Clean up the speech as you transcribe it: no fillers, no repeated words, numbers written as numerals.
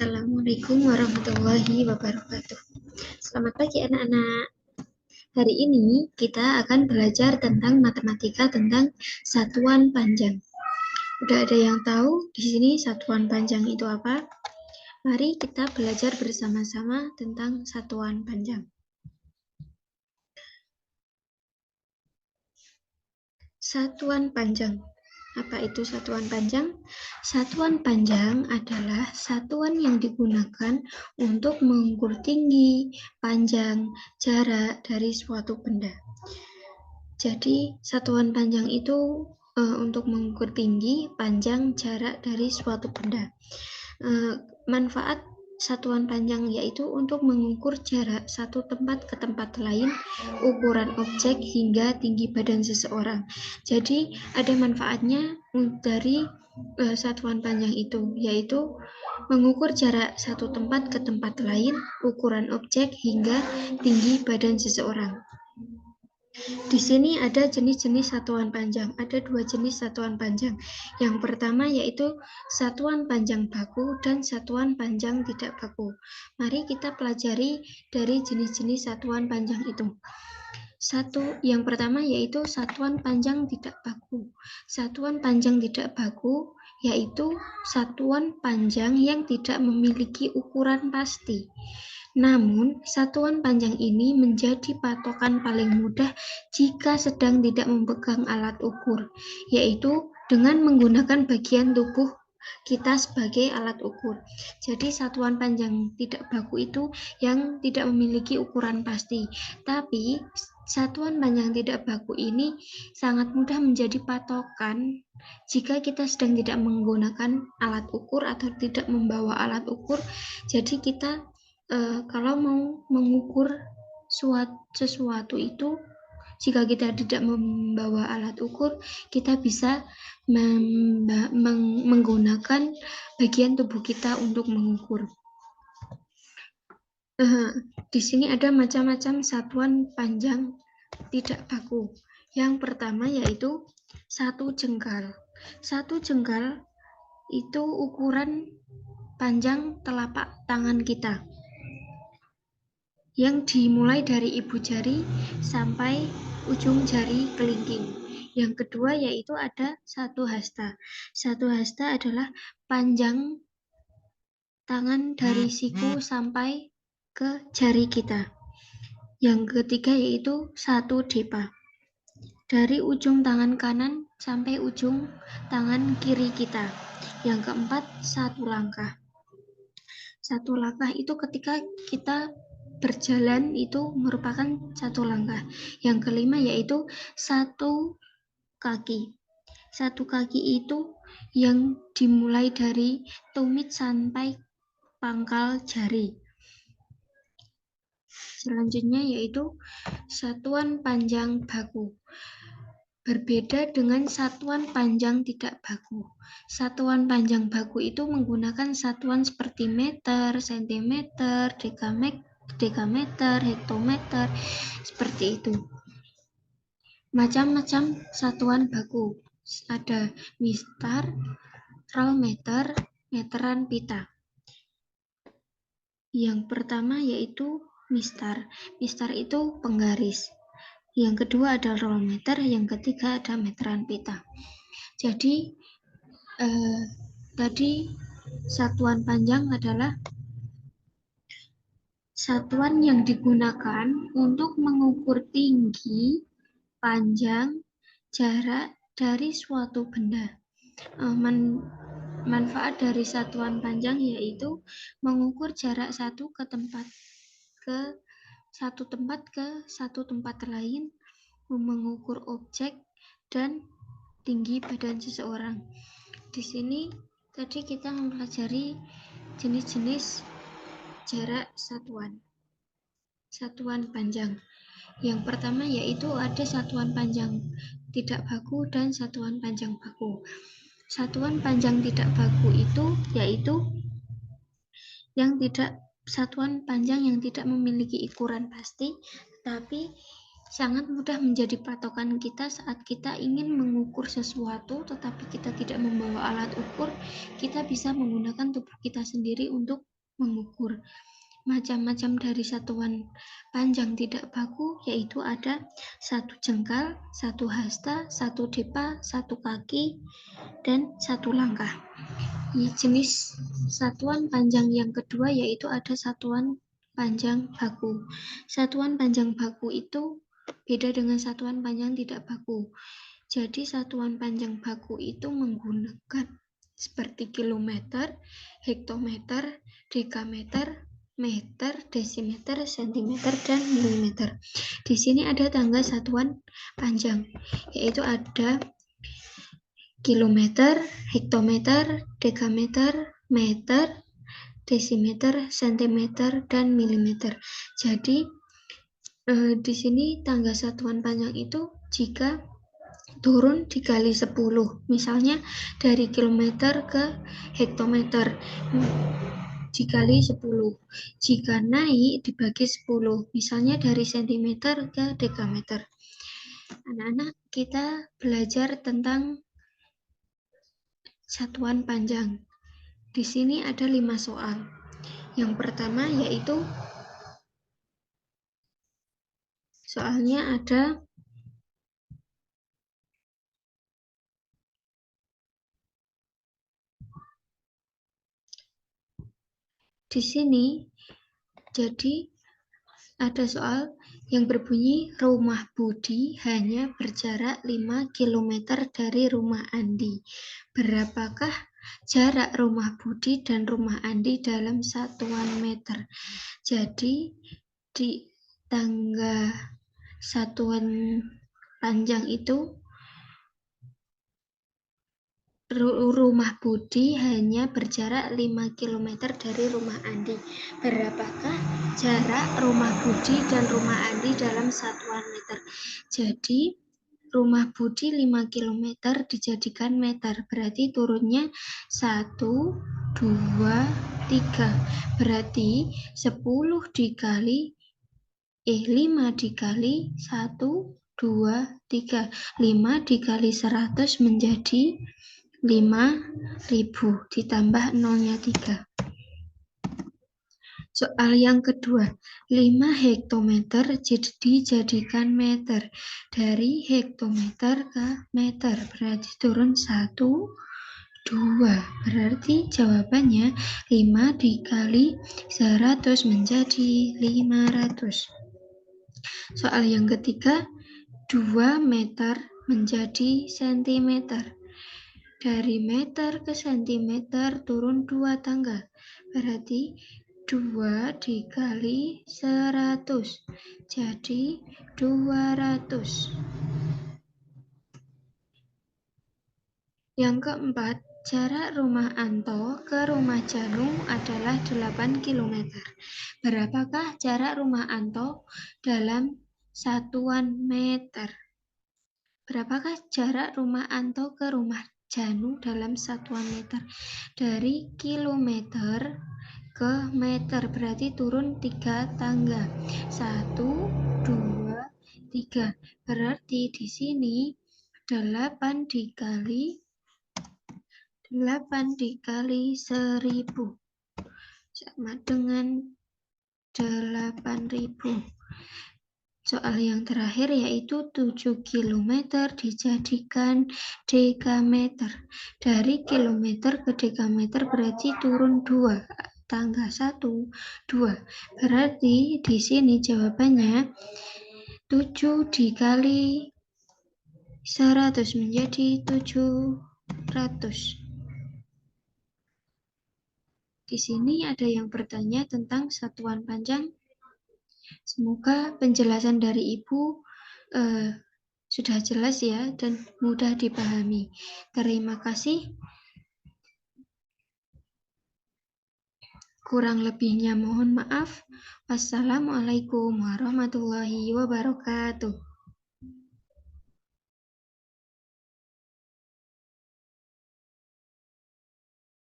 Assalamualaikum warahmatullahi wabarakatuh. Selamat pagi anak-anak. Hari ini kita akan belajar tentang matematika tentang satuan panjang. Udah ada yang tahu di sini satuan panjang itu apa? Mari kita belajar bersama-sama tentang satuan panjang. Satuan panjang. Apa itu satuan panjang? Satuan panjang adalah satuan yang digunakan untuk mengukur tinggi, panjang, jarak dari suatu benda. Jadi, satuan panjang itu untuk mengukur tinggi, panjang, jarak dari suatu benda. Manfaat satuan panjang yaitu untuk mengukur jarak satu tempat ke tempat lain, ukuran objek hingga tinggi badan seseorang. Jadi ada manfaatnya dari satuan panjang itu, yaitu mengukur jarak satu tempat ke tempat lain, ukuran objek hingga tinggi badan seseorang. Di sini ada jenis-jenis satuan panjang. Ada dua jenis satuan panjang. Yang pertama yaitu satuan panjang baku dan satuan panjang tidak baku. Mari kita pelajari dari jenis-jenis satuan panjang itu. Yang pertama yaitu satuan panjang tidak baku. Satuan panjang tidak baku yaitu satuan panjang yang tidak memiliki ukuran pasti. Namun, satuan panjang ini menjadi patokan paling mudah jika sedang tidak memegang alat ukur, yaitu dengan menggunakan bagian tubuh kita sebagai alat ukur. Jadi satuan panjang tidak baku itu yang tidak memiliki ukuran pasti. Tapi satuan panjang tidak baku ini sangat mudah menjadi patokan jika kita sedang tidak menggunakan alat ukur atau tidak membawa alat ukur. Jadi kita kalau mau mengukur sesuatu itu, jika kita tidak membawa alat ukur, kita bisa menggunakan bagian tubuh kita untuk mengukur. Di sini ada macam-macam satuan panjang tidak baku. Yang pertama yaitu satu jengkal. Satu jengkal itu ukuran panjang telapak tangan kita, yang dimulai dari ibu jari sampai ujung jari kelingking. Yang kedua yaitu ada satu hasta. Satu hasta adalah panjang tangan dari siku sampai ke jari kita. Yang ketiga yaitu satu depa. Dari ujung tangan kanan sampai ujung tangan kiri kita. Yang keempat satu langkah. Satu langkah itu ketika kita berjalan itu merupakan satu langkah. Yang kelima yaitu satu kaki. Satu kaki itu yang dimulai dari tumit sampai pangkal jari. Selanjutnya yaitu satuan panjang baku. Berbeda dengan satuan panjang tidak baku. Satuan panjang baku itu menggunakan satuan seperti meter, sentimeter, dekameter, hektometer, seperti itu. Macam-macam satuan baku. Ada mistar, rolmeter, meteran pita. Yang pertama yaitu mistar. Mistar itu penggaris. Yang kedua ada rolmeter, yang ketiga ada meteran pita. Jadi tadi satuan panjang adalah satuan yang digunakan untuk mengukur tinggi, panjang, jarak dari suatu benda. Manfaat dari satuan panjang yaitu mengukur jarak satu tempat ke satu tempat lain, mengukur objek dan tinggi badan seseorang. Di sini tadi kita mempelajari jenis-jenis jarak satuan panjang. Yang pertama yaitu ada satuan panjang tidak baku dan satuan panjang baku. Satuan panjang tidak baku itu yaitu satuan panjang yang tidak memiliki ukuran pasti, tapi sangat mudah menjadi patokan kita saat kita ingin mengukur sesuatu tetapi kita tidak membawa alat ukur. Kita bisa menggunakan tubuh kita sendiri untuk mengukur. Macam-macam dari satuan panjang tidak baku yaitu ada 1 jengkal, 1 hasta, 1 depa, 1 kaki, dan 1 langkah. Jenis satuan panjang yang kedua yaitu ada satuan panjang baku. Satuan panjang baku itu beda dengan satuan panjang tidak baku. Jadi satuan panjang baku itu menggunakan seperti kilometer, hektometer, dekameter, meter, desimeter, sentimeter, dan milimeter. Di sini ada tangga satuan panjang, yaitu ada kilometer, hektometer, dekameter, meter, desimeter, sentimeter, dan milimeter. Jadi di sini tangga satuan panjang itu jika turun dikali 10, misalnya dari kilometer ke hektometer dikali 10. Jika naik dibagi 10, misalnya dari sentimeter ke dekameter. Anak-anak, kita belajar tentang satuan panjang. Di sini ada 5 soal. Yang pertama yaitu soalnya ada di sini. Jadi ada soal yang berbunyi rumah Budi hanya berjarak 5 km dari rumah Andi. Berapakah jarak rumah Budi dan rumah Andi dalam satuan meter? Jadi di tangga satuan panjang itu rumah Budi hanya berjarak 5 km dari rumah Andi. Berapakah jarak rumah Budi dan rumah Andi dalam satuan meter? Jadi rumah Budi 5 km dijadikan meter. Berarti turunnya 1, 2, 3. Berarti 10 dikali 5 dikali 1, 2, 3. 5 dikali 100 menjadi 5.000 ditambah nolnya 3. Soal yang kedua, 5 hektometer dijadikan meter. Dari hektometer ke meter, berarti turun 1, 2. Berarti jawabannya 5 dikali 100 menjadi 500. Soal yang ketiga, 2 meter menjadi sentimeter. Dari meter ke sentimeter turun 2 tangga. Berarti 2 dikali 100. Jadi 200. Yang keempat, jarak rumah Anto ke rumah Janung adalah 8 km. Berapakah jarak rumah Anto dalam satuan meter? Berapakah jarak rumah Anto ke rumah Janung dalam satuan meter? Dari kilometer ke meter, berarti turun 3 tangga. 1, 2, 3. Berarti di sini 8 dikali 1000 sama dengan 8000. Soal yang terakhir yaitu 7 km dijadikan dekameter. Dari kilometer ke dekameter berarti turun 2, tangga 1, 2. Berarti di sini jawabannya 7 dikali 100 menjadi 700. Di sini ada yang bertanya tentang satuan panjang. Semoga penjelasan dari Ibu sudah jelas ya dan mudah dipahami. Terima kasih. Kurang lebihnya mohon maaf. Wassalamualaikum warahmatullahi wabarakatuh.